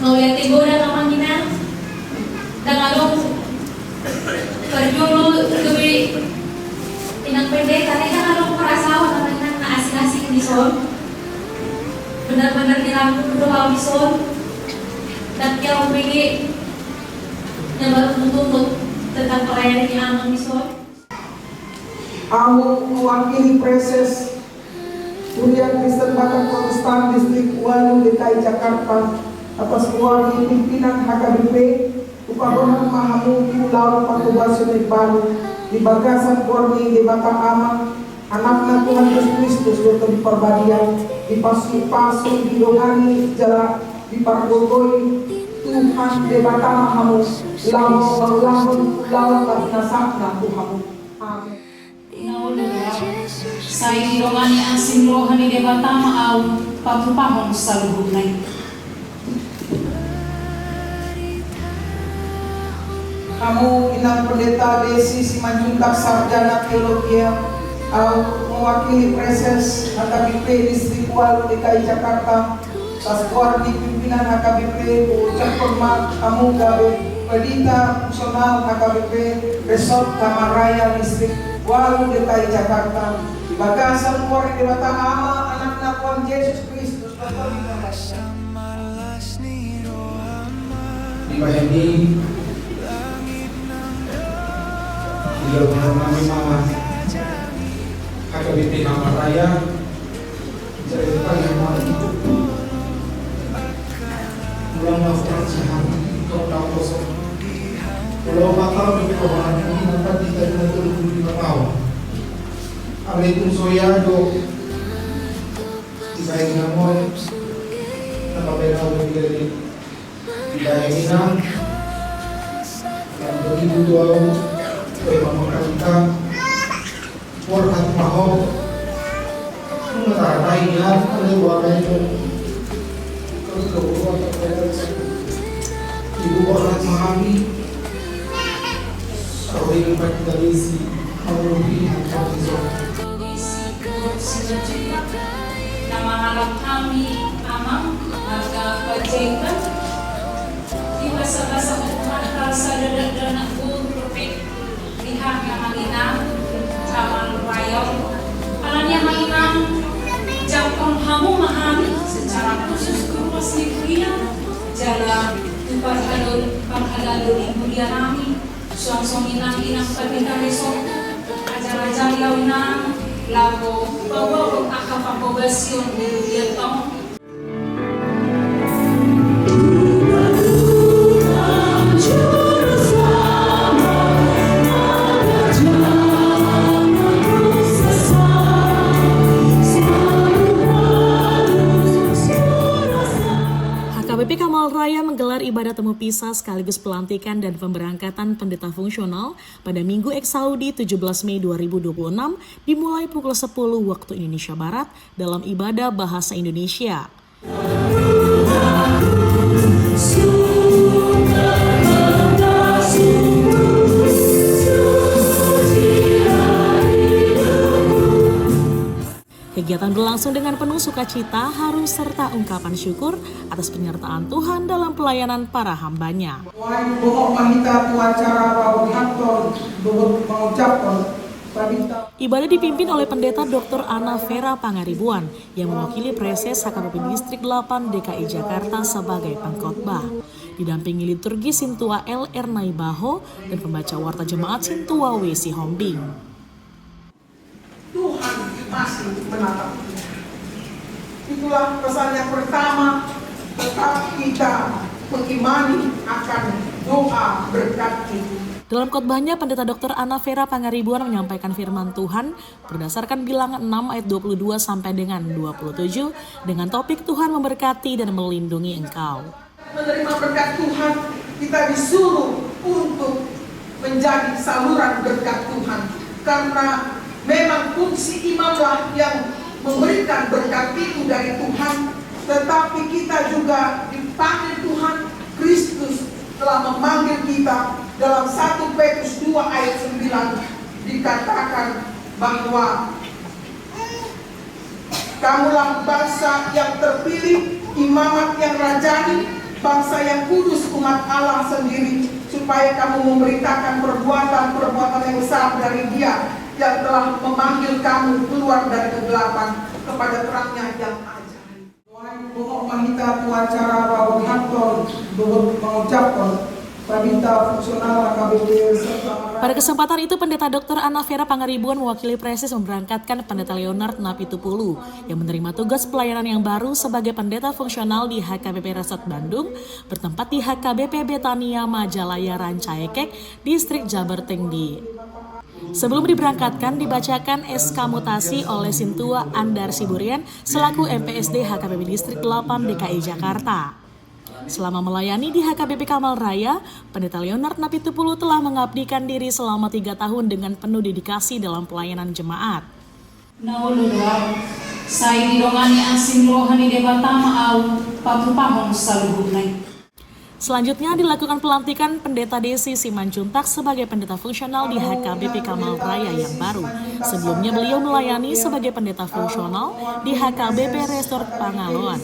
Mauliat tigoda naman gina. Dangalong perjulo gabi pinagpende tadi dangalong parasawa naman nang naasing-asing ni Sol. Benar-benar dirangkul doa ni Sol. Dan kaya umigi na baru menuntut tentang pelayanan yang aman ni Sol. Aku mewakili Preses Kuliah Kristen Batak Protestan Distrik Walu DKI Jakarta atas mewakili pimpinan HKBP Upabonan Mahamu Pulau Patubasyon Baru di Bagasan Korni di Batak Ama anaknya Tuhan Yesus Kristus untuk diperbadian di pasu-pasu di dongani jala di Pargogoi Tuhan di Batak Mahamu lamun pulau nasakna Tuhanmu. Amin. Saya dongani asin rohani debata maaw patupahon sa luhunay. Kamu inang pendeta Desi Simanjuntak Sarjana Teologi mewakili Preses HKBP Distrik Walu DKI Jakarta Taskuar di pimpinan HKBP ucap hormat kamu gawe Pedita Fungsional HKBP Resort Taman Raya Distrik Walu DKI Jakarta di Bagasan Kuari Dewata Ama anak-anak Tuhan Yesus Kristus di Baheni di Jalan Mama HKBP Taman Raya cerita yang mau itu pulang melakukan sehat kota kosong pulau bakal berkebahan ini dapat diterima 25 tahun Ametum Soyado Isai Namoy Nakapena Dari Daya Minang yang 2002 Pemamakalita Warhat Maho Mengatainya oleh warnanya Kebetulan Ibu Warhat Mahami Sauri Lepat Dalisi Aurobi Hampatizor Nama alam kami Amang Marga Pajekan di masa-masa umat sadar dan perfect pihak yang menginang Taman Raya alam yang menginang Jampang Hamu Mahami secara khusus ke ruas Nikuria jalan Tupat Panghalalun Ibu Dianami Suang-suang inang-inang Pagkita Resort ajar-ajar yaunang lago bawa akapapobasyon di Vietnam. HKBP Kamal Raya menggelar ibadah temu pisah sekaligus pelantikan dan pemberangkatan pendeta fungsional pada Minggu Eksaudi 17 Mei 2026 dimulai pukul 10 waktu Indonesia Barat dalam ibadah bahasa Indonesia. Kegiatan berlangsung dengan penuh sukacita, haru serta ungkapan syukur atas penyertaan Tuhan dalam pelayanan para hambanya. Ibadah dipimpin oleh Pendeta Dr. Ana Vera Pangaribuan yang mewakili Preses HKBP Distrik 8 DKI Jakarta sebagai pengkhotbah. Didampingi liturgi Sintua L. Ernai Baho dan pembaca warta jemaat Sintua W. Sihombing. Tuhan masih menatap kita. Itulah pesan yang pertama, tetap kita mengimani akan doa berkat itu. Dalam khotbahnya, Pendeta Dr. Ana Vera Pangaribuan menyampaikan firman Tuhan berdasarkan Bilangan 6 ayat 22 sampai dengan 27 dengan topik Tuhan memberkati dan melindungi engkau. Menerima berkat Tuhan, kita disuruh untuk menjadi saluran berkat Tuhan. Karena memang fungsi imamlah yang memberikan berkat itu dari Tuhan, tetapi kita juga dipanggil Tuhan. Kristus telah memanggil kita. Dalam 1 Petrus 2 ayat 9 dikatakan bahwa kamulah bangsa yang terpilih, imamat yang rajani, bangsa yang kudus, umat Allah sendiri, supaya kamu memberitakan perbuatan-perbuatan yang besar dari Dia yang telah memanggil kamu keluar dari kegelapan kepada terangnya yang ajaib. Pokok mahita acara bahwa kantor mengucapkan Pabita fungsional KBP serta. Pada kesempatan itu, Pendeta Dr. Anna Vera Pangaribuan mewakili Presis memberangkatkan Pendeta Leonard Napitupulu yang menerima tugas pelayanan yang baru sebagai pendeta fungsional di HKBP Resort Bandung, bertempat di HKBP Betania Majalaya Rancaekek, Distrik Jabartengdi. Sebelum diberangkatkan, dibacakan SK mutasi oleh Sintua Andar Siburian selaku MPSD HKBP Distrik 8 DKI Jakarta. Selama melayani di HKBP Kamal Raya, Pendeta Leonard Napitupulu telah mengabdikan diri selama 3 tahun dengan penuh dedikasi dalam pelayanan jemaat. Naulu doa, saya didongani asin rohani debatama au patupahon saluhunai. Selanjutnya dilakukan pelantikan Pendeta Desi Simanjuntak sebagai pendeta fungsional di HKBP Kamal Raya yang baru. Sebelumnya beliau melayani sebagai pendeta fungsional di HKBP Resort Pangaloan.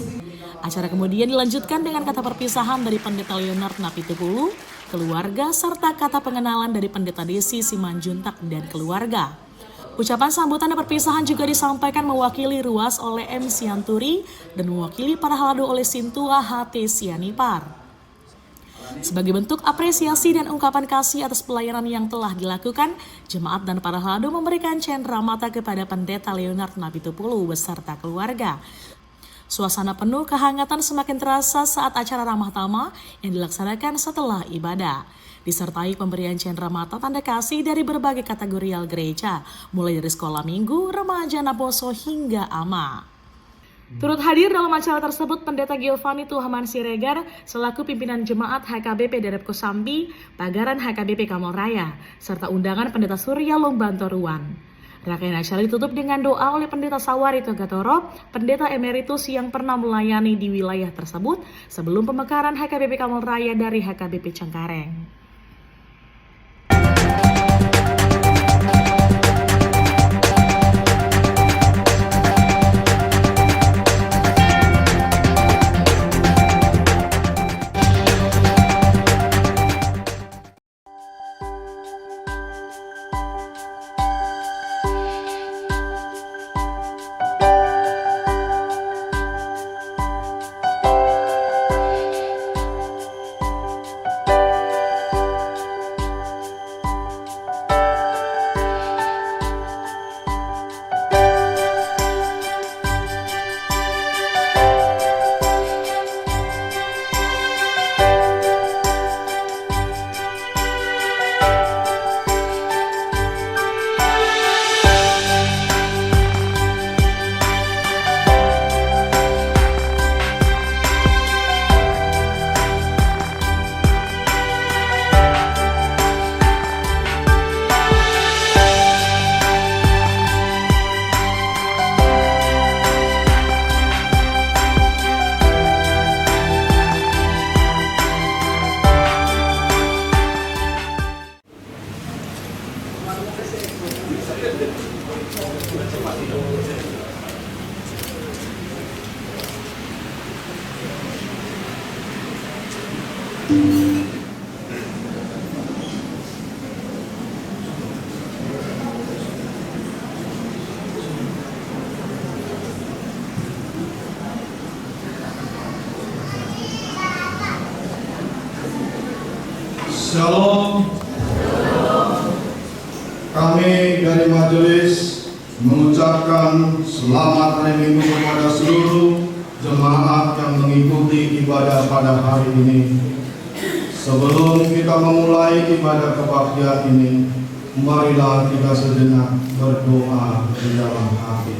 Acara kemudian dilanjutkan dengan kata perpisahan dari Pendeta Leonard Napitupulu, keluarga, serta kata pengenalan dari Pendeta Desi Simanjuntak dan keluarga. Ucapan sambutan dan perpisahan juga disampaikan mewakili Ruas oleh M. Sianturi dan mewakili para halado oleh Sintua HT Sianipar. Sebagai bentuk apresiasi dan ungkapan kasih atas pelayanan yang telah dilakukan, jemaat dan para halado memberikan cendera mata kepada Pendeta Leonard Napitupulu beserta keluarga. Suasana penuh kehangatan semakin terasa saat acara ramah tamah yang dilaksanakan setelah ibadah. Disertai pemberian cendera mata tanda kasih dari berbagai kategorial gereja, mulai dari sekolah minggu, remaja, naboso, hingga ama. Turut hadir dalam acara tersebut Pendeta Giovanni Tuhaman Siregar selaku pimpinan jemaat HKBP Derep Kosambi, Pagaran HKBP Kamal Raya, serta undangan Pendeta Surya Lombantoruan. Rangkaian acara ditutup dengan doa oleh Pendeta Sawarito Gatoro, pendeta emeritus yang pernah melayani di wilayah tersebut sebelum pemekaran HKBP Kamal Raya dari HKBP Cengkareng. Shalom. Kami dari majelis mengucapkan selamat hari Minggu kepada seluruh jemaat yang mengikuti ibadah pada hari ini. Sebelum kita memulai ibadah kebaktian ini, marilah kita sejenak berdoa di dalam hati.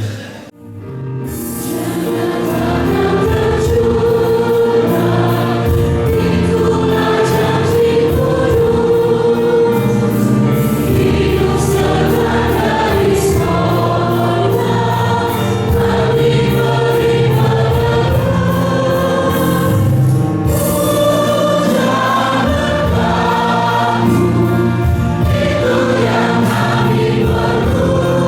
Itu yang kami perlu.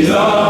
Aleluia,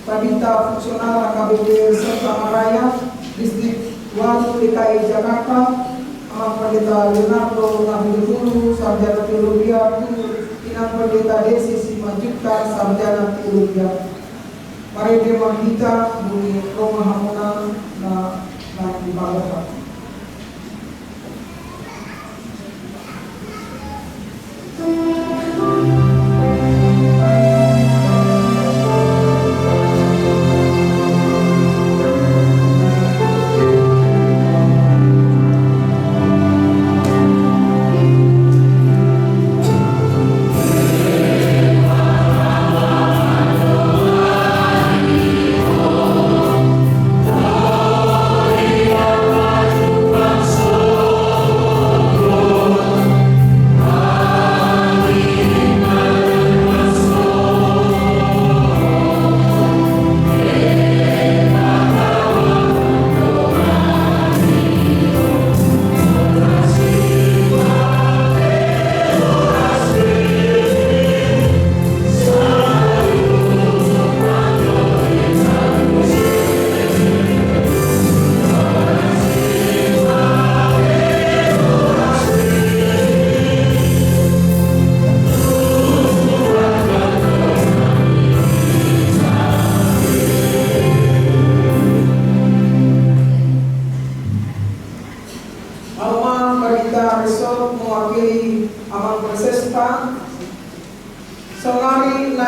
Pabinta Fungsional AKBP Serta Maraya Distrik Walu DKI Jakarta, Amang Pendeta Leonardo Nabidulu, Sarjana Teologi Inang Pendeta Desi Simanjuntan, Sarjana Teologi. Mari Dewan kita Bumi Roma Hamunan na dibawakan. Oh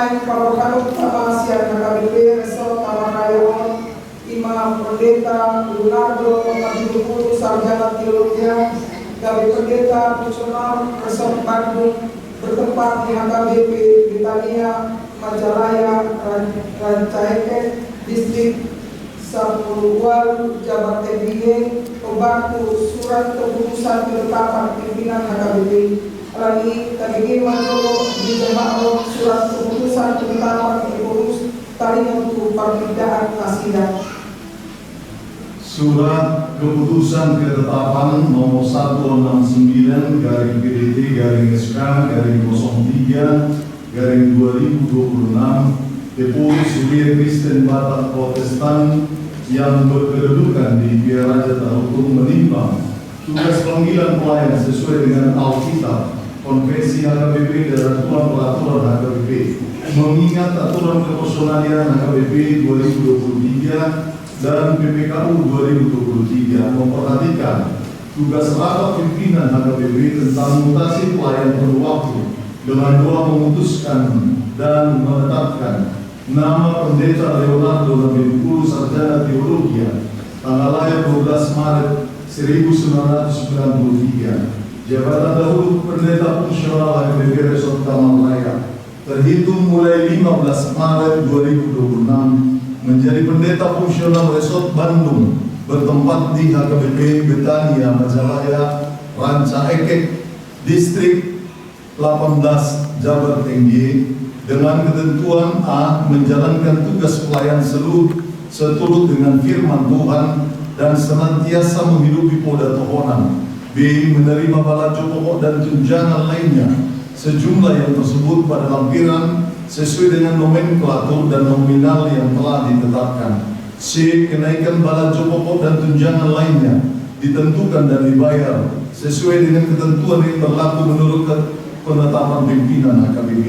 Naik Kabupaten Utama Siar KKBP Resort Tamaraya, Imam Pendeta Leonardo Nabi Sarjana Teologi dari Pendeta Fungsional Resort Bandung bertempat di HKBP Britania Majalaya Rancaike Distrik Sapurual Jabar TBY membantu surat keputusan penetapan pimpinan HKBP Rani TBY Majolo di Jemaah surat keputusan penetapan pengurus tadi untuk perbedaan nasihat. Surat keputusan ketetapan nomor 169 garing PDT garing SK garing 03 garing 2026 Deputi Surya Kristen Batak Protestan yang berkedudukan di Pia Raja Tarutung menimbang tugas panggilan pelayan sesuai dengan Alkitab, Konvensi HKBP dan peraturan HKBP, mengingat aturan kepersonalian HKBP 2023 dan PPKU 2023 memperhatikan tugas rapat pimpinan HKBP tentang mutasi pelayan penuh waktu dengan doa memutuskan dan menetapkan nama Pendeta Leonardo Nabi Sarjana Teologi tanggal lahir 12 Maret 1993, jabatan dahulu Pendeta Fungsional HKBP Resort Tamaraya, terhitung mulai 15 Maret 2026 menjadi Pendeta Fungsional Resort Bandung bertempat di HKBP Betania Majalaya Rancaike Distrik 18 Jabar Tinggi dengan ketentuan A. Menjalankan tugas pelayan seturut dengan firman Tuhan dan senantiasa menghidupi poda tohonan. B. Menerima balajo pokok dan tunjangan lainnya sejumlah yang tersebut pada lampiran sesuai dengan nomenklatur dan nominal yang telah ditetapkan. C. Kenaikan balajo pokok dan tunjangan lainnya ditentukan dan dibayar sesuai dengan ketentuan yang berlaku menurut penetapan pimpinan HKBP.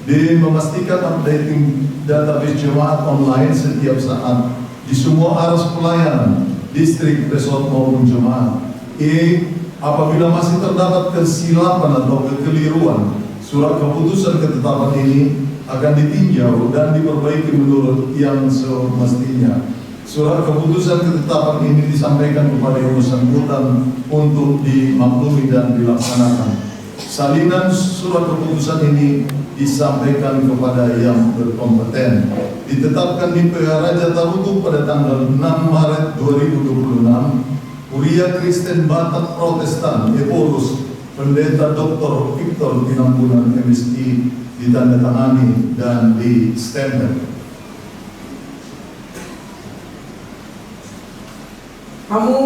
D. Memastikan updating database jemaat online setiap saat di semua arus pelayanan distrik, resort maupun jemaat. E. Apabila masih terdapat kesilapan atau kekeliruan, surat keputusan ketetapan ini akan ditinjau dan diperbaiki menurut yang semestinya. Surat keputusan ketetapan ini disampaikan kepada yang bersangkutan untuk dimaklumi dan dilaksanakan. Salinan surat keputusan ini disampaikan kepada yang berkompeten. Ditetapkan di PH Raja Tarutung pada tanggal 6 Maret 2026, Kuria Kristen Batak Protestan Eporus Pendeta Dr. Victor Tinambunan MSI ditandatangani dan di-stempel. Kamu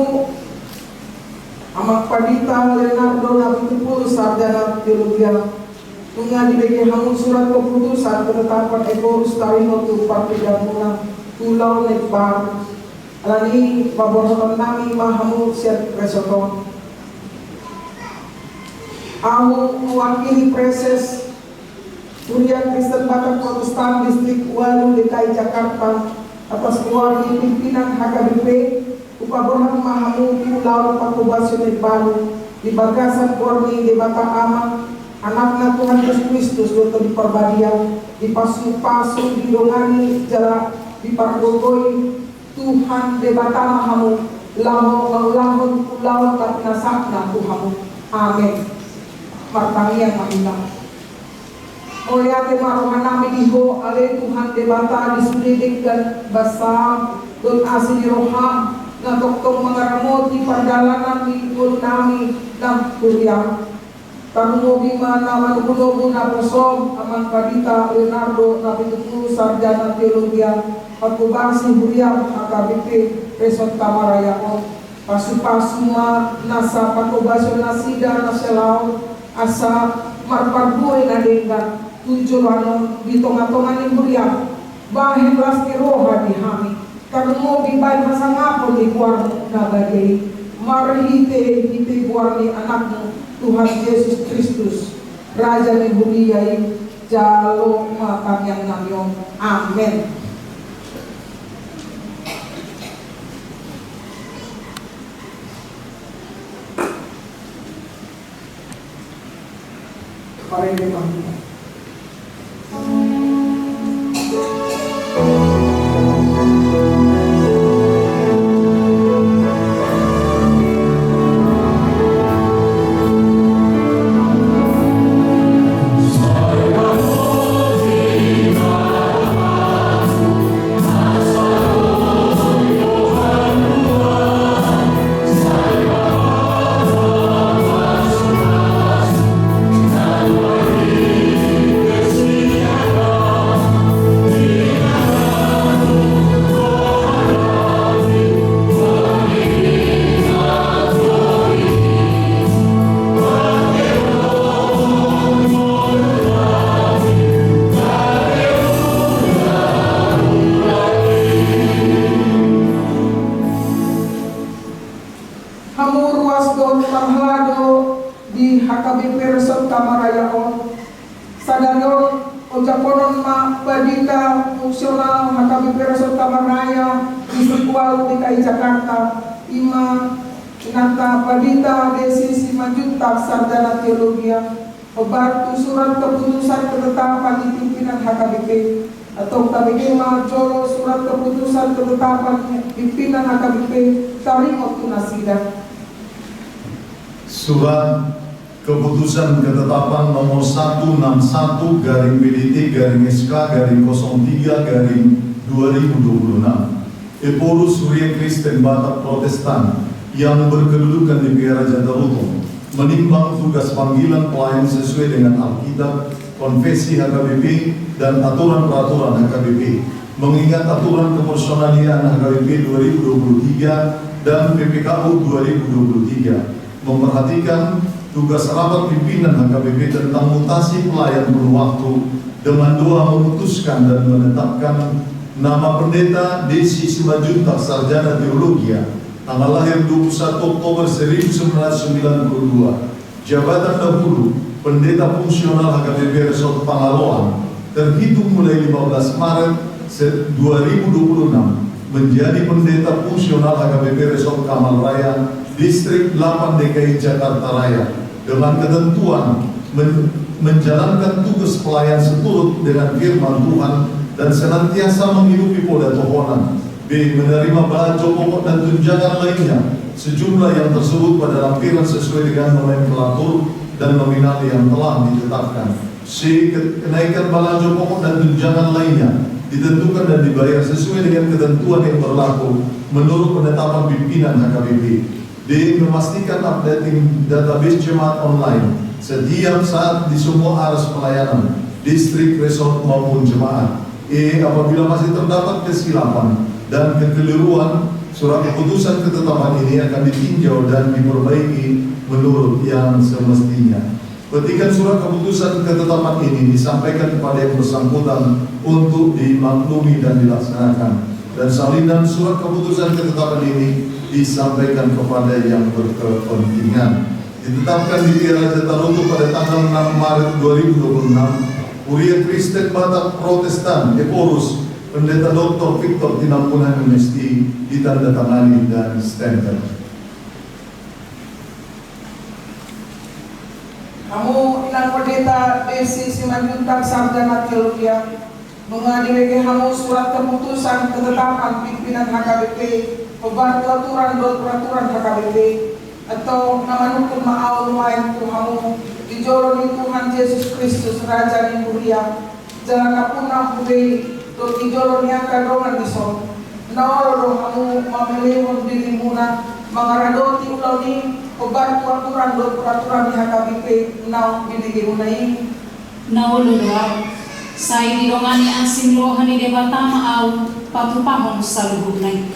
Amak Padita Leonardo Nabi Sarjana Teologi Tunga dibagi hamun surat keputusan penetapan Eporus Tarino tu Parti Damuna Pulau Nekbar Alani Babonoton Nami Mahamu Siat Resoto Aku mewakili Preses Kuria Kristen Batak Protestan Distrik Walu DKI Jakarta atas mewakili pimpinan HKBP Upabohan Mahamu Pulau Pakubasyon Baru di Bagasan Borni di Batak Amat anaknya Tuhan Yesus Kristus untuk diperbadian, dipasung-pasung, didongani, jalan dipargogoi Tuhan debatama hamu, lahon pulau tak nasakna Tuhamu. Amin. Martangian mahina. Oliate maruhan nami diho ale Tuhan debata disudidik dan basah don asli roham na toktong mengaramoti perjalanan minggu nami dan kuliah. Tanungo bima naman ulo na posom aman Padita Leonardo Nabi Sarjana Teologi Pakubasi Huriam HKBP Resort Tamaraya Pasupasuma nasa pakubasyo nasida naselao asa marparbuay na denggan tunjulanon di tonga-tonga ni Huriam bahin lasti roha di hami tanungo bibay masangapon di kuarmo na bagay marhite hite buarni anakmu Tuhan Yesus Kristus Raja ni Huliyai Jalo Makam yang namyo. Amin. Mari kita Parhado di HKBP Resort Kamarayaon. Sadarion Ojaponon ma Badita fungsional HKBP Resort Kamaraya Distrik Walu DKI Jakarta. Ima Inata Badita Desi Simanjuntak Sarjana Teologi. Membantu surat keputusan ketetapan di pimpinan HKBP atau KBG Jolo surat keputusan ketetapan pimpinan HKBP Tarimo Tunasida. Surat keputusan ketetapan nomor 161-SK-03-2026 Eporus Surya Kristen Batak Protestan yang berkedudukan di Piara Jataruto menimbang tugas panggilan pelayan sesuai dengan Alkitab, konfesi HKBP dan aturan-peraturan HKBP, mengingat aturan kepersonalian HKBP 2023 dan PPKU 2023, memperhatikan tugas rapat pimpinan HKBP tentang mutasi pelayan penuh waktu dengan doa memutuskan dan menetapkan nama pendeta Desi Simanjuntak Sarjana Teologi, tanggal lahir 21 Oktober 1992, jabatan dahulu pendeta fungsional HKBP Resort Pangaloan, terhitung mulai 15 Maret 2026 menjadi pendeta fungsional HKBP Resort Kamal Raya Distrik 8 DKI Jakarta Raya dengan ketentuan menjalankan tugas pelayan seturut dengan firman Tuhan dan senantiasa menghidupi poda tohonan. B. Menerima belanja pokok dan tunjangan lainnya sejumlah yang tersebut pada lampiran sesuai dengan nomenklatur dan nominal yang telah ditetapkan. C. Kenaikan belanja pokok dan tunjangan lainnya ditentukan dan dibayar sesuai dengan ketentuan yang berlaku menurut penetapan pimpinan HKBP. D. Memastikan updating database jemaat online setiap saat di semua aras pelayanan, distrik, resort maupun jemaat. E. Apabila masih terdapat kesilapan dan kekeliruan, surat keputusan ketetapan ini akan ditinjau dan diperbaiki menurut yang semestinya. Petikan surat keputusan ketetapan ini disampaikan kepada yang bersangkutan untuk dimaklumi dan dilaksanakan, dan salinan surat keputusan ketetapan ini disampaikan kepada yang berkepentingan. Ditetapkan di Piara Jataruto pada tanggal 6 Maret 2026, Kuria Kristen Batak Protestan Eporus Pendeta Dr. Victor Tinampunan Mesti ditandatangani dan stempel. Kamu inang pendeta Desi Simanjuntak Sarjana Teologi menghadiri kamu surat keputusan ketetapan pimpinan HKBP, membantu aturan dan peraturan HKBP atau nama hukum ma'aul main kamu dijoloni Tuhan Yesus Kristus Raja di Mulia jalan kapunah budai do ijoloni akadongan dison naolo kamu mamelewon diri muna mengaradoti uloni membantu aturan dan peraturan di HKBP nau binigi munai Naolo doa, saya didongani asing rohani debatama au patupahon saluhunai.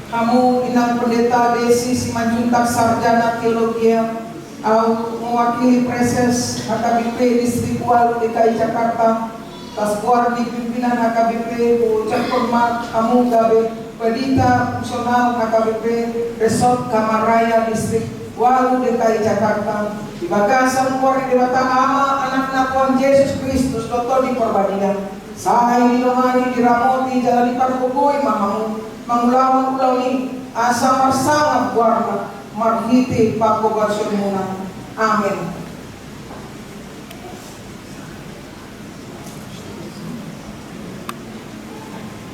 Kamu inang pendeta Desi Simanjuntak Sarjana Teologi au mewakili preses HKBP Distrik Walu DKI Jakarta tasbuar di pimpinan HKBP ucapkan kamu gabe Pedita fungsional HKBP Resort Kamaraya Distrik Walu DKI Jakarta di bagasan kuari dewata ama anak Tuhan Yesus Kristus doto di perbandingan saya dinomani diramoti jalan diparpukui mahamu mengulawan ulauni asa marsanga warna marhiti pakobasun muna amin.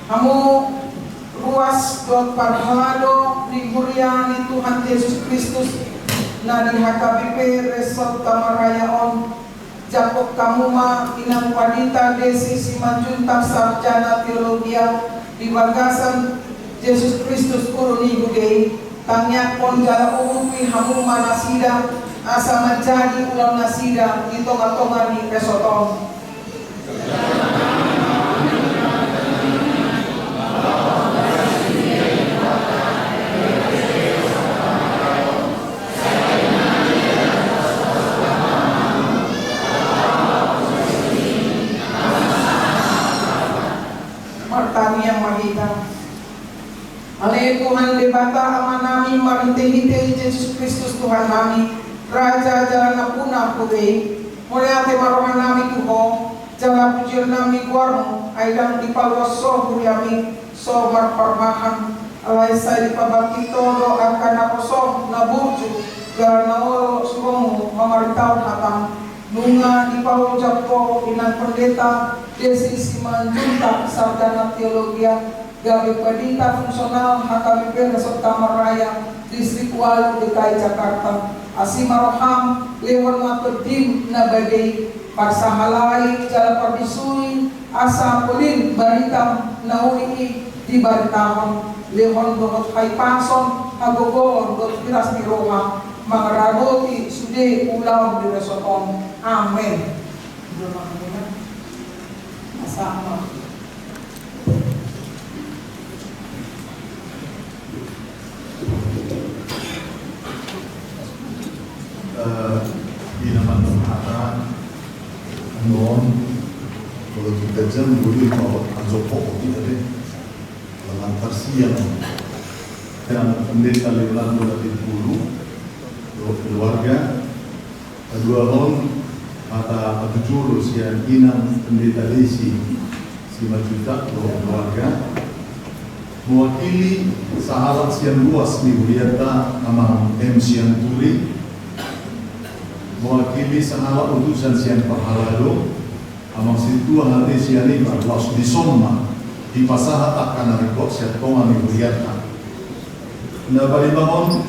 Kamu ruas dot parhado di Guriani Tuhan Yesus Kristus na di HKBP Resort Kamarayaon Jakob Kamuma inang Padita Desi Simanjuntak Sarjana Teologi di bagasan Yesus Kristus uruni budei tangyak pon jala urupi hamuma nasida asa menjadi ulang nasida di tonga-tonga di Pesoton. Martani yang mahita Ale Tuhan debata ama nami marinte-hite Yesus Kristus Tuhan nami Raja jalan puna putih mulai ate marohan nami tuho jalan pujir nami kuarno aidang di paluas so huriami so marparmahan alay sa ipabakito do akan ako so naburju jalan naoro suromu mamaritaw hatang nunga di paujap po inang pendeta desi siman junta sarjana teologia gabi pendeta fungsional HKBP Resort Kamar Raya Distrik Walu DKI Jakarta asimaroham lewat matodim na bagay pagsahalay jala parbisui asa pulin baritam na uini di baritahon lehon donot hay pason hagogor dot piras ni Roma mga raboti sude ulaw di resoton amen. Asama di naman pemahatan noon kalau kita jam dulu mau anjopok tidak dalam tersiang dan pendeta lelang dari dulu keluarga kedua orang mata jurus yang inang pendeta lesi 5 juta keluarga mewakili sahabat siang luas di Wiyata nama M. Siang Turi mewakili sahabat utusan siang Pahalado amang situa hati siang ini berlaus di Soma di pasahat akan rekod siang tonga di Wiyata nabali bangun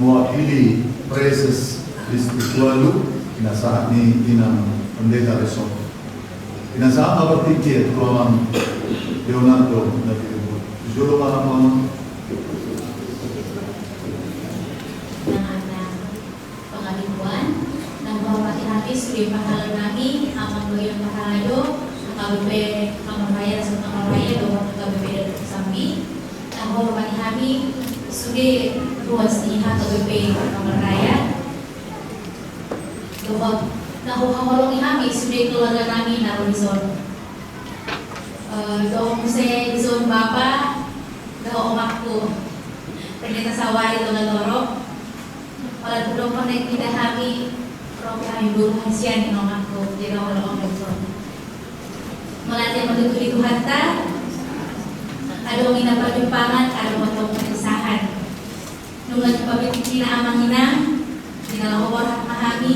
mewakili Preses Distrik Walu inasahat ni inang pendeta resort inasahat apa tikir ruangan Leonardo Nabi Jolo malam pengalihuan dan menghormati hati Studi Pahala kami aman bagian Pahalado KBP Kamar Raya dan Kamar Raya dan KBP dan Sambi dan menghormati kami Studi Ruas Niha KBP Kamar Raya dan menghormati kami Studi keluarga kami Narunison dong saya di zon Bapak dong omakku pendeta sawari dengan lorok pada dong konek tidak kami roh kami guru hasian dengan omakku jadi orang orang zon melatih menutupi Tuhan ta ada orang perjumpangan ada potong perpisahan nungan cepat bikin amang hinang di dalam orang memahami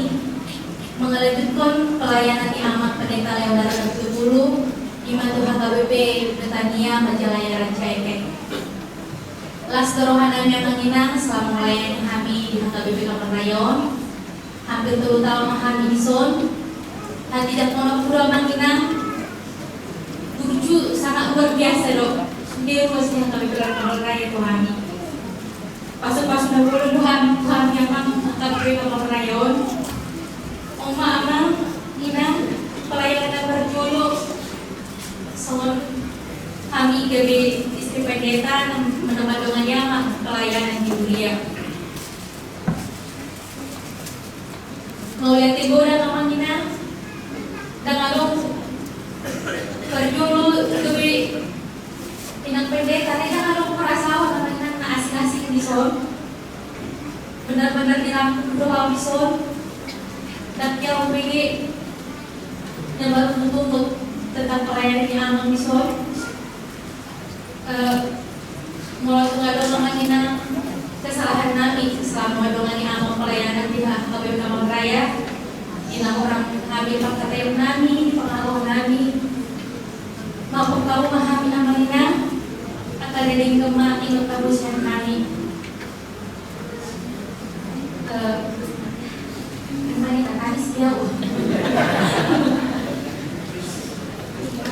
mengelanjutkan pelayanan di amat pendeta Leonardo 70 Iman Tuhan KBP Betania Majalaya Rancaikek. Las kerohanian yang menginang selama melayani kami di KBP Kamar Rayon hampir 3 tahun kami di zon dan tidak pernah pura menginang tuju sangat luar biasa dok dia masih KBP Kamar Raya Tuhan pasal-pasal Tuhan yang KBP Kamar Rayon Oma Amang Inang pelayanan berjuluk soal kami dari istri pendeta menempat dengannya pelayanan di dunia. Mau lihat tigo dan namanya, dan lalu berjulu dari tinang pendeta, dan lalu merasa namanya na asing-asing di son, benar-benar dirangkum doa di son, dan dia memilih yang baru untuk tentang pelayanan yang amang misol mulai mengadong namanya kesalahan kami selama mengadongan yang amang pelayanan di KBP Kamar Raya inang orang kami pakatayong nami pengalaman nami maupun tahu mahami amalina akan dading kema ingat kabusian kami kemana tanis dia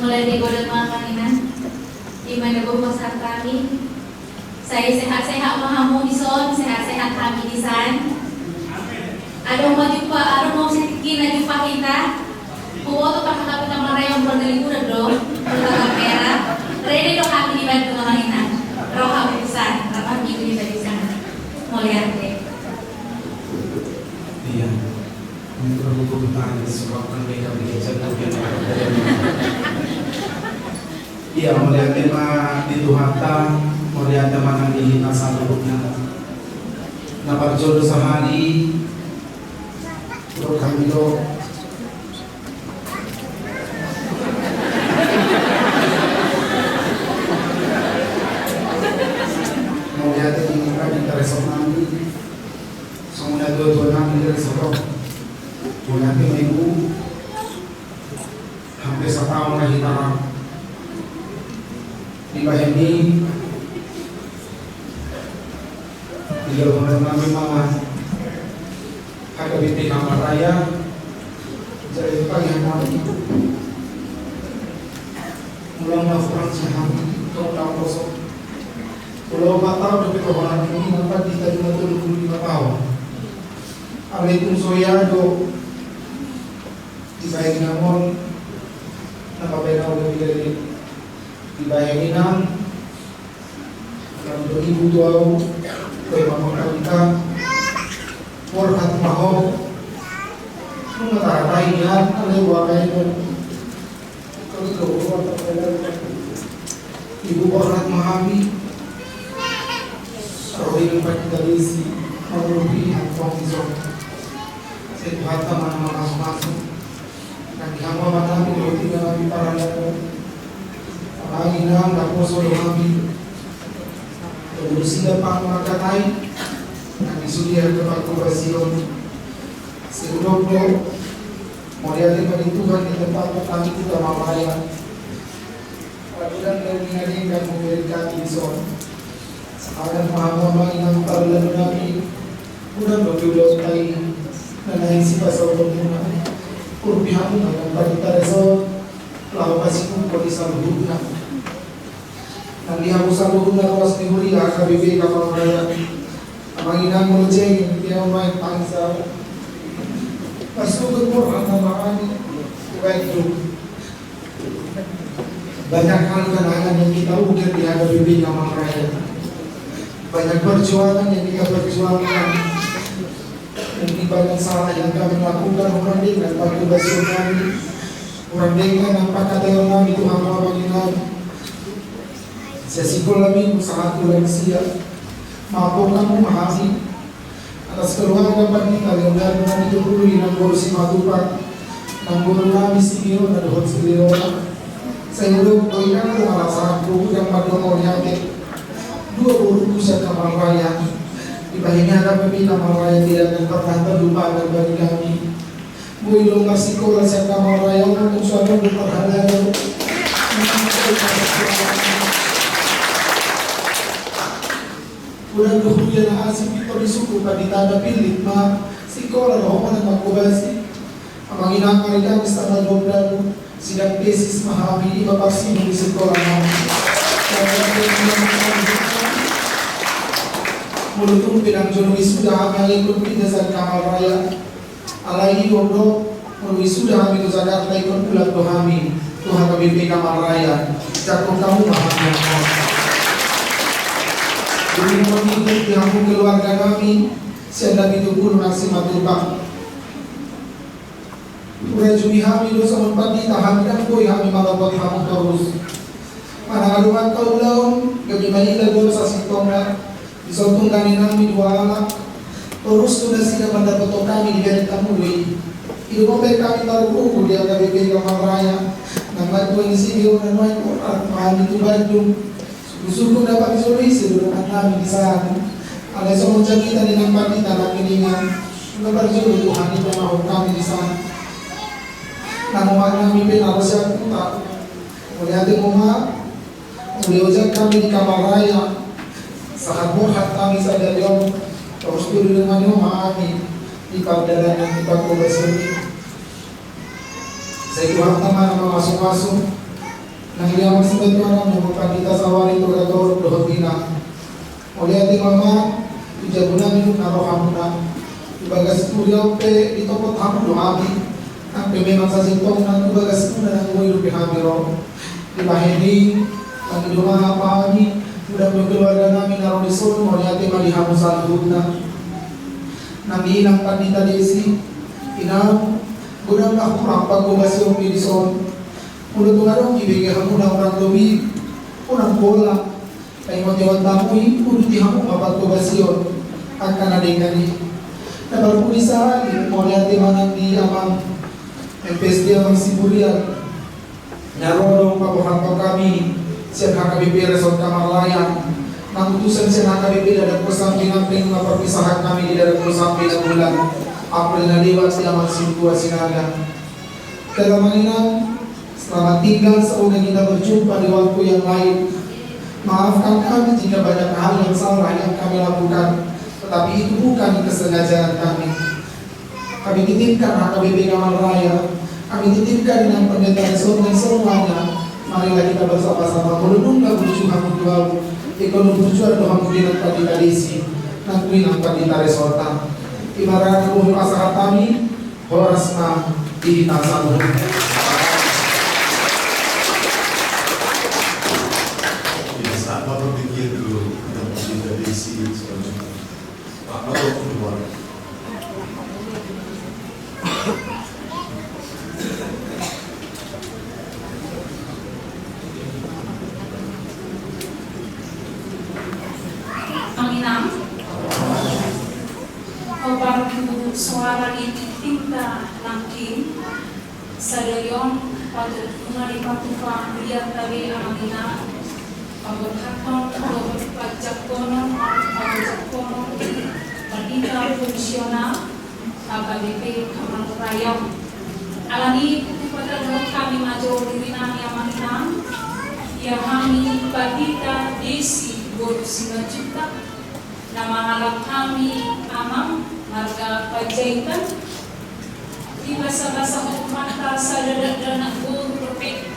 mulai digodok makanan di mana pasar kami saya sehat-sehat mahamu di son sehat-sehat kami di san ada mau jumpa ada mau sedikit lagi jumpa kita mau tuh pakai tapi Kamar Raya yang berdelipuran dong berbagai merah ready dong kami dibantu makanan roh kami besar apa minggu di sana mau lihat deh iya ini perlu bertanya sebab mereka bikin iya, melihat tema di Tuhan melihat teman di masa lalunya dapat jodoh sama hari untuk kami do melihat ini kami teresok nanti semua dua nanti teresok melihat minggu hampir setahun lagi tanam di Baheni di dalam Nabi Muhammad ada binti kamar raya jadi pagi hari ulang tahun sehari tahun kosong pulau Batam dari kehormatan ini dapat kita 25 tahun alaikum soyado di Baheni namun napapena udah dari dibayangin dalam 2002 kaya mamangkalita warhat maho nung nataratay niya alay wakay nun kagagawa ibu warhat mahami sorry ng pagkitalisi marubi at pangizong sa ituhat naman mga masok naghihama man namin ulit na namin para na pangagin na napuso ng namin bersila pang makatai yang disudia ke pagkubasyon seguro melihat dari Tuhan di tempat kami kita mamaya padadan dari hari yang memberikan izon sekarang mahamama inang parlan nabi udah berdoa tay na naisip sa pagmuna kurbihan ng pagkitareso lawa pasikong ko isang hudna nandihan mo sa luhod na kawas ni Huli, kakabibig ka pang raya. Ang manginang mo dyan, hindi ako may pangsa. Pasugod mo, ang namakani, right through. Banyak hal kenangan yang kita ukir di kakabibig ka pang raya. Banyak perjuangan yang kita perjuangkan. Yang ibadah salah yang kami lakukan, orang dengan pagkubasyon kami. Orang dengan ang pagkatayon kami, Tuhan mga Panginoon. Sa sikul namin sa ating siya, maapok mo mahasi. Atas keluarga pagkita, yung gano'n namin tutuloy ng goro si Matupak, ng goro namin si Miro na doon si Leona. Sa ilog ko ilang lumalasang po yung magdungo natin. Dua guru siya na maraya. Ibahinga na kami na maraya tidak ng patata lupa ng bagi kami. Muilong masiko lang siya na maraya kung suano ng paghalaro. Ulang luhuyan na asip ito ni Suko paditada pilit ma sikola na ako na magkubasi ang mga inakarilang sa naloblan silang beses mahami ipapasin ni sikola na mulutong pinang isuda kami ikon pinasal Kamal Raya alay iwondo isuda kami to sa Jakarta ikon ulat to kami Tuhan kami Kamal Raya jakong kamu mahami ako. Demi mengikut yang keluarga kami, saya nabi tubuh nasi matubak. Udah jumi kami dosa menpati tahan dan boy kami malapot kamu terus. Mana aduan kau laun, kami banyak dosa sitongnya. Disotong kami nami dua anak. Terus sudah sila mendapat kami di garis kamu doi. Itu kompet kami taruh dia KBP Kamal Raya. Nama tuan isi dia orang lain orang mahal itu Bandung. Gusto dapat isolasi durante namin di sana. Alay sa mga kita din ang patita na piningan. Nabarjuro Tuhan ito na kami di sana. Namuha namin pinaro siya puta. Uli ating mga uliojag kami di Kamal Raya. Sa katbuhat kami sa Dalyong. Tapos tuloy naman yung maami. Ipagdala ng ipagkubasyon. Sa ituhat naman ang mga masong-masong. Nang iyang magsibad ko na magpapakita sa waring turador doon dina. Uli ating mga ijabu namin yung naroham na. Ibagas tuliyaw pe ito po tamu dohabi. Ang pememang sa sintong ng ibagas ko na ng uwi lupi hamiro. Ibahini, ang ilumaha pahami, udah yung keluarga namin na rolisol, uli ating malihamo sa luhod na. Nang ilang pandita desi, inaw, gudang na kurang pagkubasyong pilisol. Mula tungarong ibigay mo na orang lumig, unang bola, Kay mo tiwan tamoy, uruti hamo mapagkobasyon akan nadengani. Nabalpuni sa halin, mo liati manang di amang MPSD amang Siburian. Narorong pabuhan kami siya HKBP Resort Kamarlayan. Nang utusan siya ng HKBP na nagpasampi ng mapapisahan kami di dalam pasampi ng bulan April na liwat sila magsimbuha sinaga. Kaya manginang, selamat tinggal sa unang kita berjumpa di waktu yang lain. Maafkan kami jika banyak hal yang salah yang kami lakukan, tetapi itu bukan kesengajaan kami. Kami titipkan HKBP Kamal Raya, kami titipkan dengan pendeta Resort dan semuanya. Marilah kita bersama-sama melunungkan berjuang mutual, ekonomi berjuang doa mungkin pati kadisi, nantuin pati Resortan. Ibarat ruh pasangan kami, horasma di tasamu. Saat baru pikir dulu yang kita diisi selanjutnya. Pak Baru keluar. Manginang, baru suara ini tinta langking, sadayon pada di patufa lihat tadi amina, pagkaton pajak konon, perdita fungsional, HKBP Kamal Raya. Alani pada kami maju diri nami amina, ya kami perdita desi boru 5 juta. Nama alam kami amang marga Pajaitan di basa-basa hukumata sa dana guru perfect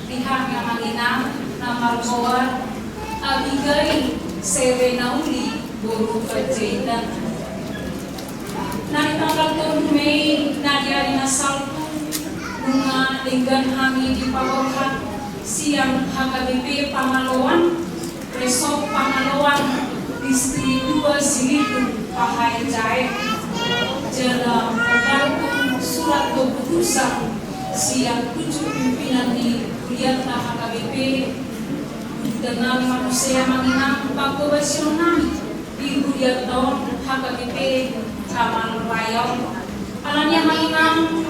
pihak yang manginang nama Mawar Abigail Serenauli guru Pajaitan. Nari tanggal 7 Mei nadiari nasaltu bunga linggan kami di Pawakat siang HKBP Pangalawan Resort Pangalawan Distrik 2 Silitung Pahai Jaya dalam mengalami surat keputusan siang 7 pimpinan di kuliah HKBP dengan manusia menginang pagkobasyonan di kuliah tahun HKBP Kamal Raya. Alanya menginang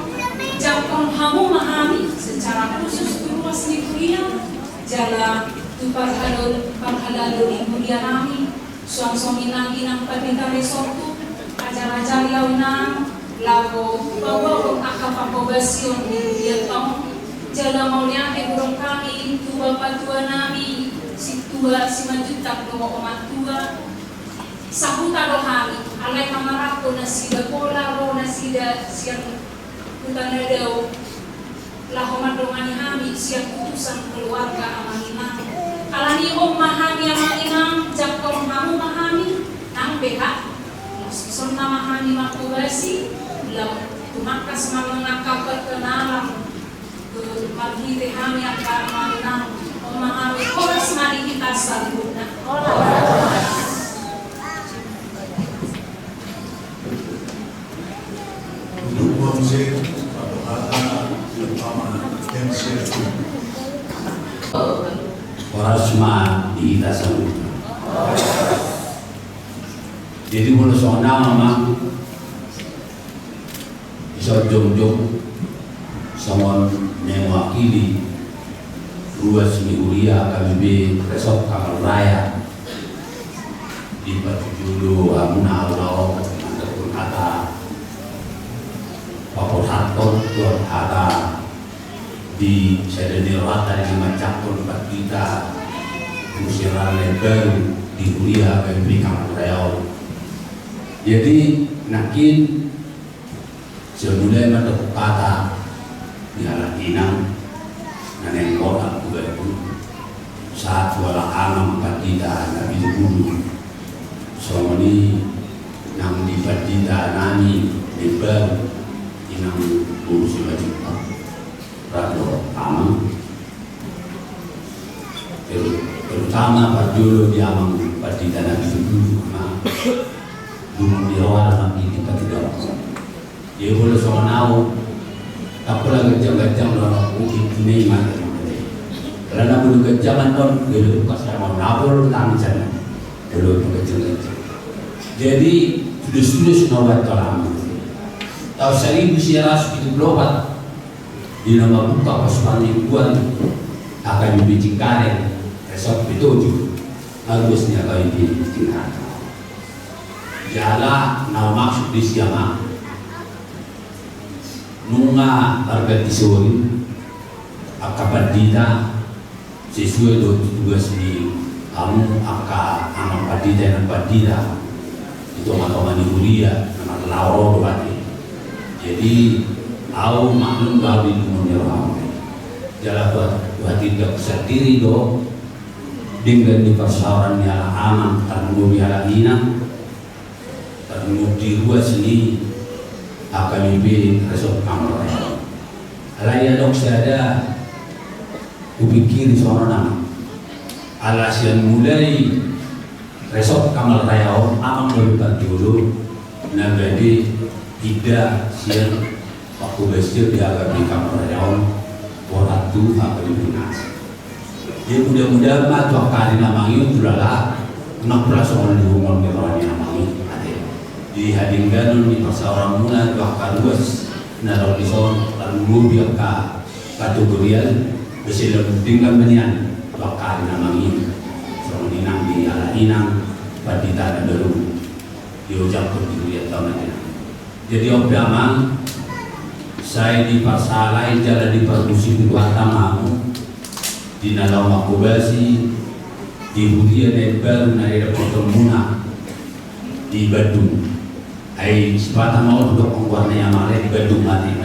jakon hamu memahami secara khusus luas di kuliah jalan Parhalalo di kuliah kami suang-suang inang pendeta Resortu ajar-ajar launang lago bawa akapakobasyon di kuliah tahun jalan maunya burung kami tua patua nami si tua si majutak doa tua sahuta rohani alai kamarako nasida pola ro nasida siang utana dau lahoman dongani kami siang putusan keluarga amanina alani mahami amanina jakon hamu mahami nang beha sonna mahami makubasi lam tumakas mamangaka perkenalan margite kami akan amanina mahami koras mari kita saluna Dukung saya atau kata utama yang saya Orasma di Tasawuf. Jadi kalau soalnya memang bisa jom-jom sama mewakili ruas Miguria KBB Resort Kamal Raya di Batu Julu Amuna Allah ataupun kata Pakotaton Tuan kata di Sedeni Rata di Macakon kita musiran lebar di kuliah KBB Kamal Raya. Jadi nakin semula mata kata di anak inang naneng kota juga itu saat wala alam patita nabi dulu selama ini nang di patita nani lebar inang urus wajib rado amang terutama pada dulu di amang patita nabi dulu dulu dirawat nabi di patita dia boleh soal nau tak pula gejam-gejam orang mungkin ini mati Karena bulu ke zaman non bulu pas mau nabur tangi sana bulu kecil. Jadi sudah senawat kalam. Tahu 1974 di nama buka pasukan ribuan akan dibikin karen resort itu harusnya kau dibikin karen. Jala nama maksud di siapa? Nunga harga disuri akabadita sesuai dengan tugas di kamu anak padida dan padida itu anak manihuria anak lauro berarti. Jadi au maklum kau di dunia orang. Jala buat tidak sendiri do dengan di persoalan yang aman terlalu biara ina terlalu di luar sini akan lebih resop kamar. Alaya dok saya kupikir seorang nama alasian mulai resop kamar raya amang berlipat dulu nagadi tidak siang waktu besok dia di kamar raya waktu akan lebih nasi. Jadi mudah-mudahan maju kali nama itu adalah 16 orang di rumah merahnya nama itu dihadirkan di persoalan mula bahkan luas naruh di son lalu biar kategorian bersilang tinggal menian bahkan nama ini soal inang di ala inang badita dan baru diucap berdiri tahun ini. Jadi obdaman saya di pasalai jalan di permusi kedua tamamu di nalau makubasi di hudia dan baru naik pertemuan di Bandung. Ay sepatah mau untuk warna yang mana di Bandung mati.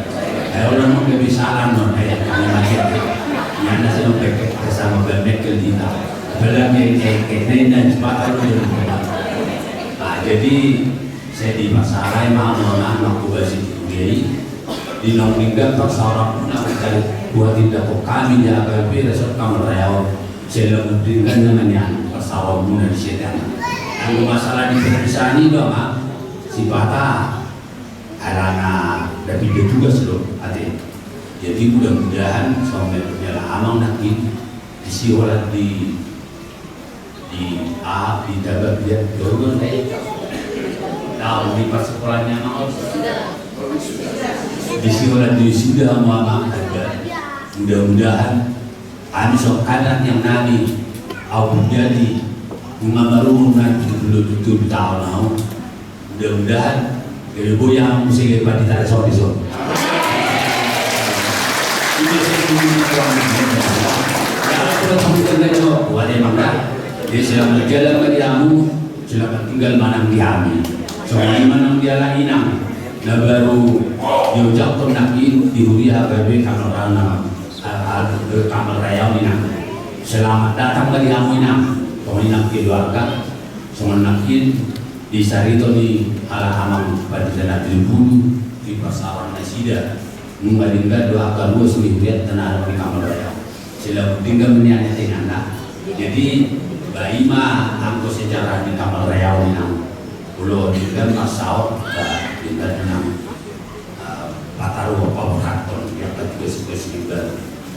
Ay orang mau kebiasaan non ay kami mati. Yang nasi mau pakai bersama bermekel di ta. Belang yang dan sepatah itu. Jadi saya di masalah mau anak kubasi ini di nongingkan persoalan nak cari buat tidak kok kami jaga resort kamar raya. Saya lebihkan dengan yang persoalan di sini. Yang masalah di pedesaan ini dong si Bata alana tapi dia juga loh hati. Jadi mudah-mudahan sampai nyala amang nanti disiwalat di dapat dia dorong tahu di pas sekolahnya mau disiwalat di sudah mau ada. Mudah-mudahan kami sok kadang yang nabi au jadi mengabaru nanti dulu itu tahun mudah-mudahan ibu yang musik pada tidak ada di sana. Dia silakan berjalan ke diamu, silakan tinggal manang diami. Soalnya manang dia lah inang. Nah baru diucap nakin dihuri HBB kamar kamar raya inang. Selamat datang ke diamu inang. Kau inang keluarga, soalnya nakin di sarito di ala amang pada tanah bulu di pasaran nasida mengalingkan dua akal dua sendirian tanah di kamar raya sila tinggal meniannya tinanda. Jadi baima angko sejarah di kamar raya ini pulau tinggal masau tinggal dengan pataru apa kantor yang ketiga spesial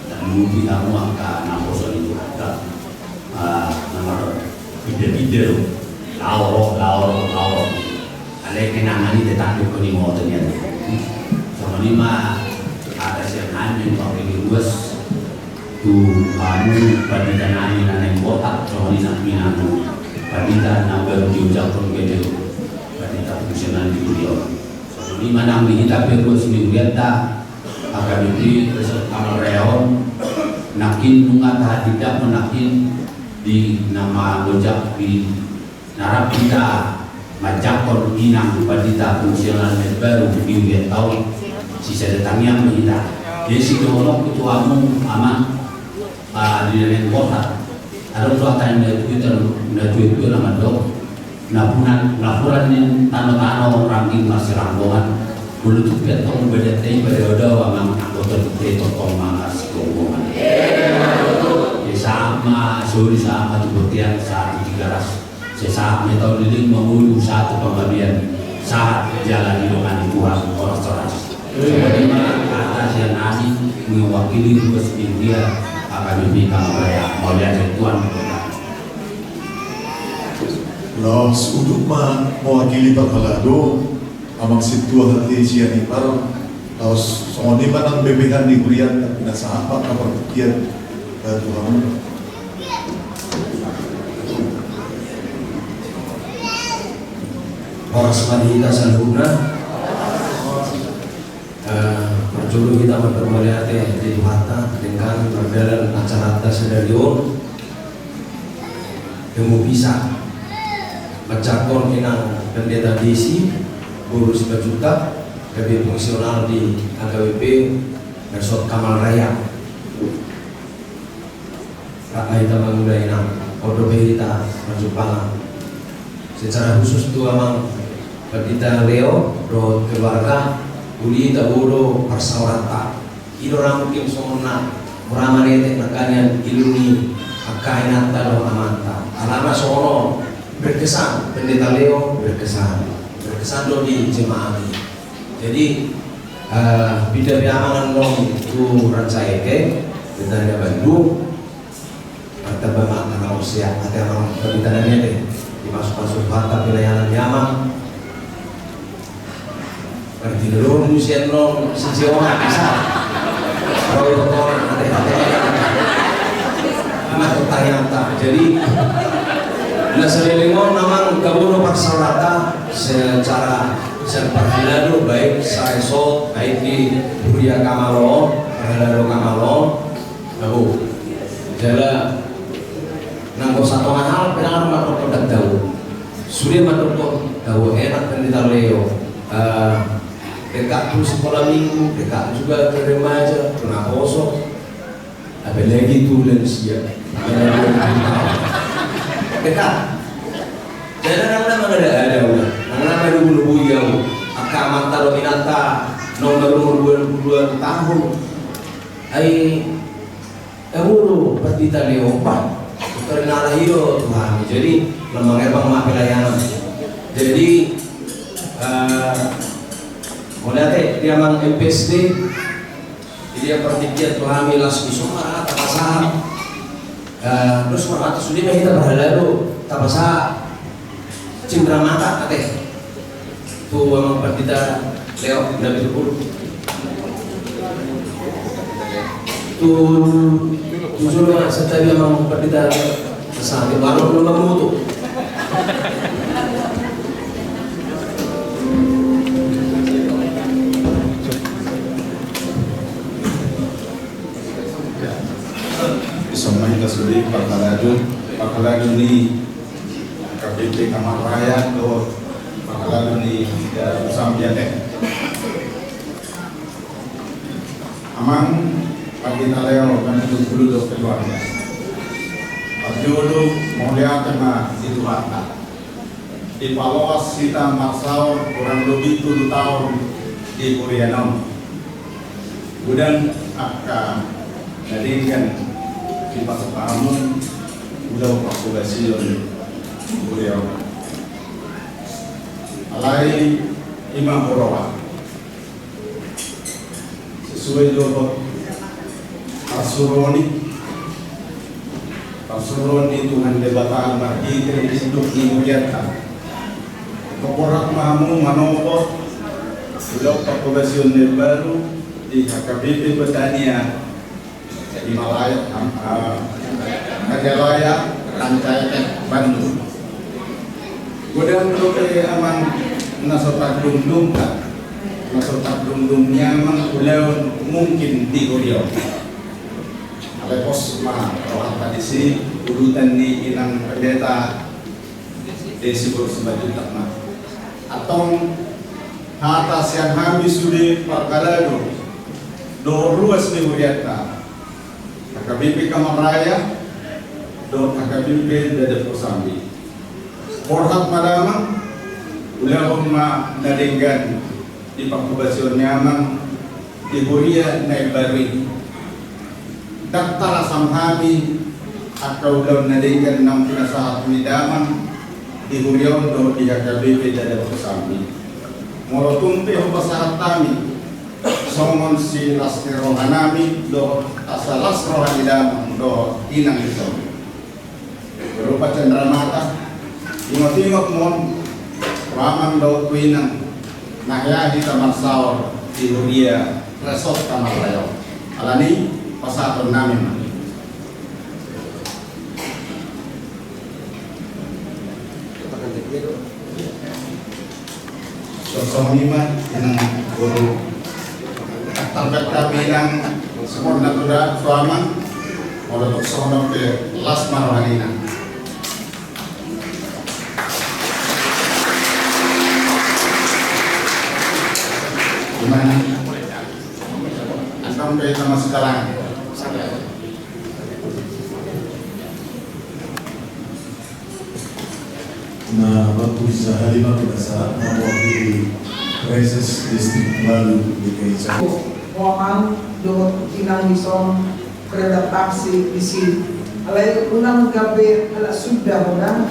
dan mungkin kamu akan nampak itu ada nomor ide-ide laur alai kenangan ini tetap di mau ternyata sama ni mah ada siapa yang pakai luas tu kamu pada tanah ini nanti botak sama ni nak minatu pada naga diucapkan ke dia pada fungsional di beliau sama ni mana yang kita perlu sini lihat tak akan di kamar reon nakin mengata tidak menakin di nama lojak di narap kita majakon inang badita fungsional baru di tahun sisa datangnya kita. Jadi si dolok ketuamu aman di dalam kota. Ada suatu yang kita itu nama dok. Laporan yang tano ranking masih rangkuman. Mulut kita tahu beda periode amang anggota kita tokong mangas kongkongan. Sama suri sama kebuktian saat 300. Saat metode ini mengunduh satu pembagian saat jalan hidungan Tuhan restorasi. Bagaimana atas yang nasi mewakili tugas India HKBP Kamaraya Mulia Tuan. Lah, untuk mewakili Paghalado, amang situa hati siya ni Parang, tapos soalnya man ang bebehan ni Kurian at pinasahapak na pagkikyan Tuhan. Oras manita sa luna, perjulu kita mempermuliati di Tuhan dengan berjalan acara sedarion yang bisa mencakon inang pendeta desi urus juga lebih fungsional di HKBP Resort Kamal Raya. Raka kita mengundai inang Odo kita berjumpa secara khusus tu amang pendeta Leo do keluarga uli taburo persawarata idora mungkin somona muramanete nakanian iluni akainata do amanta alama sono berkesan pendeta Leo berkesan do di jemaat ini. Jadi bida biamangan dong itu rancaike kita ada Bandung atau bagaimana usia ada orang pendetanya deh dimasuk harta pelayanan Yamang berarti dulu musim non sisi orang bisa protokol ada tayang tak jadi bila selilingon namang kaburo persawarata secara Paghalado baik Saresot baik di Buria Kamalo Paghalado Kamalo lalu jala nangko satongan hal penangan matok dak daw sudah matok daw enak pendeta Leo dekat tuh sekolah minggu dekat juga ke remaja pernah kosong apa lagi tuh lansia dekat jadi nama ada udah nama dulu yang akaman taruh inata nomor 22 tahun ai euro pendeta Leo Pak karena lahir Tuhan jadi lembaga pengema pelayanan jadi mulai dia mang MPSD dia pertikian Tuhan milas kusuma tapasa terus mata sudah kita berhalado tapasa cindera mata kateh tuh memang pendeta Leo David Pur tujuh setiap memang pendeta sampai baru belum memutu Semua kita sudah Paghalado ni HKBP Kamal Raya do Paghalado ni Sambiate amang pendeta Leo kan itu dulu keluarga Arjulu mulia kena di Tuhan di Paloas kita maksau kurang lebih 7 tahun di Kurianom kemudian akan jadikan di pasok kamu udah populasi beliau alai Imam Borowa sesuai dengan Pasuroni Tuhan debataan bagi hidup dimuliakan keporak mamu manopot udah populasi baru di HKBP Betania di Malaya, Kajalaya, Rancaikek, Bandung. Kemudian untuk aman nasotak dundungnya mengulau mungkin di Kuriau. Alepos mah orang tadi sih urutan di inang pendeta desi bersebaju takma. Atau atas yang habis sudah Paghalado, doruas di Uriata. HKBP Kamal Raya do HKBP Dada Kosambi Korhat Madamang ulah umma nadenggan di Pakubasyon Nyamang di Buria Naibari Daktara Samhami atau daun nadenggan 6 pinasahat Midamang di Buria do di HKBP Dada Kosambi Molotumpi Hubasahat Tami somon si lasri rohanami do asalas rohanida do inang itu berupa cendramata tingok-tingok mon ramang do tuinang nahya di taman saur di Huria resort kamar layo alani pasatun namin sosok lima yang guru terdekat kami yang sempurna sudah suaman oleh sosok ke las marwanina gimana antam ke sama sekarang na Bapak Halimah Kedasa mewakili Reses Distrik Balu DKI Jakarta. Muhammad do inang bison beradaptasi di sini. Alai unang gabe ala sudah orang.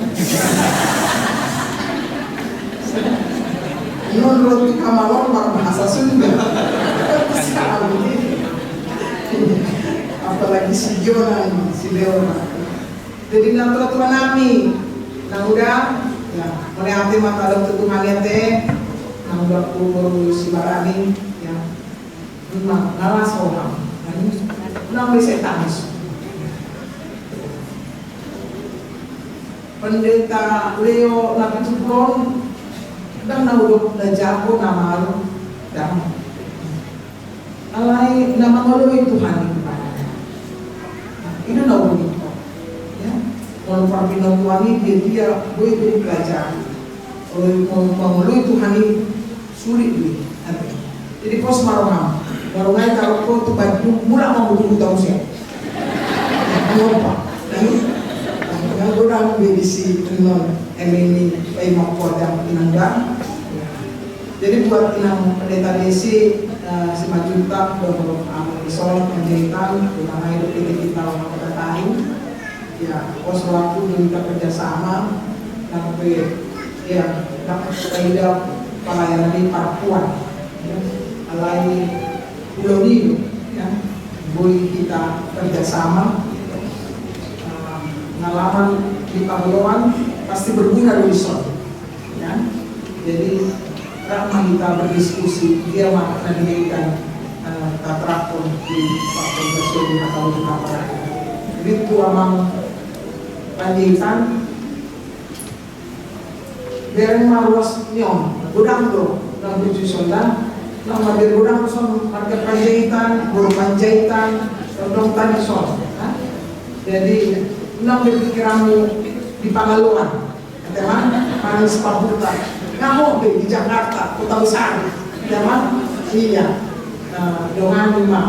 Non roti kamalon bahasa Sunda. Apalagi si Jonan, si Leona. Jadi nanti tuan kami, nang udah, ya, oleh hati mata dalam tutupan teh, nang udah kubur si Barani, ya, memang ngalas orang, nang bisa tamis. Pendeta Leo Napitupron, dan nang udah najago nama dan alai nama ngeluh Tuhan itu nau gitu ya kalau pimpinan Tuhan ini dia boleh beri pelajaran kalau mengeluh Tuhan ini sulit nih jadi pos maraham marahai kalau kau tu baju mula mau butuh tahu siapa apa yang orang bedisi non emini payah kodam inangga jadi buat inang pendeta desi si Majuta untuk isolasi penjahitan terutama hidup kita orang tahu ya pos waktu minta kerjasama sampai ya dapat kita pelayanan di Papua ya alai Pulau Nido ya boleh kita kerjasama pengalaman di Pangloan pasti berguna di Sol ya jadi ramah kita berdiskusi dia makna diberikan katrakon di Papua Bersudi atau di Papua jadi itu amang panjaitan bereng maruas nyon gudang do nang tujuh sonda nang madir gudang son market panjaitan guru panjaitan tondong tani son jadi nang berpikiranmu di Pangaluan teman panis pabuta kamu di Jakarta kota besar teman iya dengan lima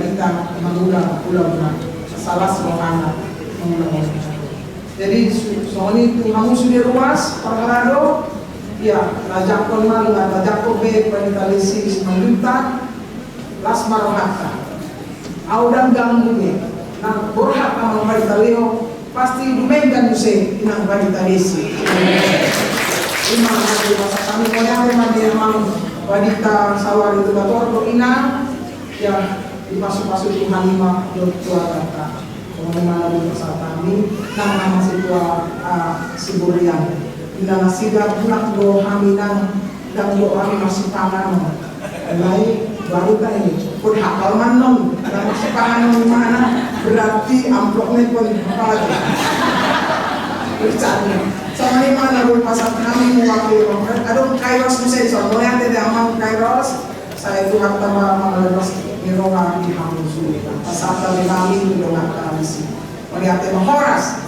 kita mengulang pulau salah semuanya mengulang jadi soalnya itu kamu sudah luas perkarado ya rajak kolmal rajak kobe penitalisir semanjuta las marahata audang ganggunya nah berhak kamu penitaliho pasti dumengan Hussein inang penitalisir imam di masa kami koyang memang dia memang wanita sawar itu bator untuk inang yang dipasuk-pasuk Tuhan lima tua kata mana di masa kami nama si tua Siburian inang sidak bulan do haminang dan do kami masih pangan lain baru kan ini pun hakal manom dan masih pangan mana berarti amplopnya pun apa lagi bercanda sama ini mana pun pasal kami mewakili aduh kairos bisa iso mulai tidak amang kairos saya itu kata mengelos mirongan di hamusu pasal kami itu dengan kami sih melihat horas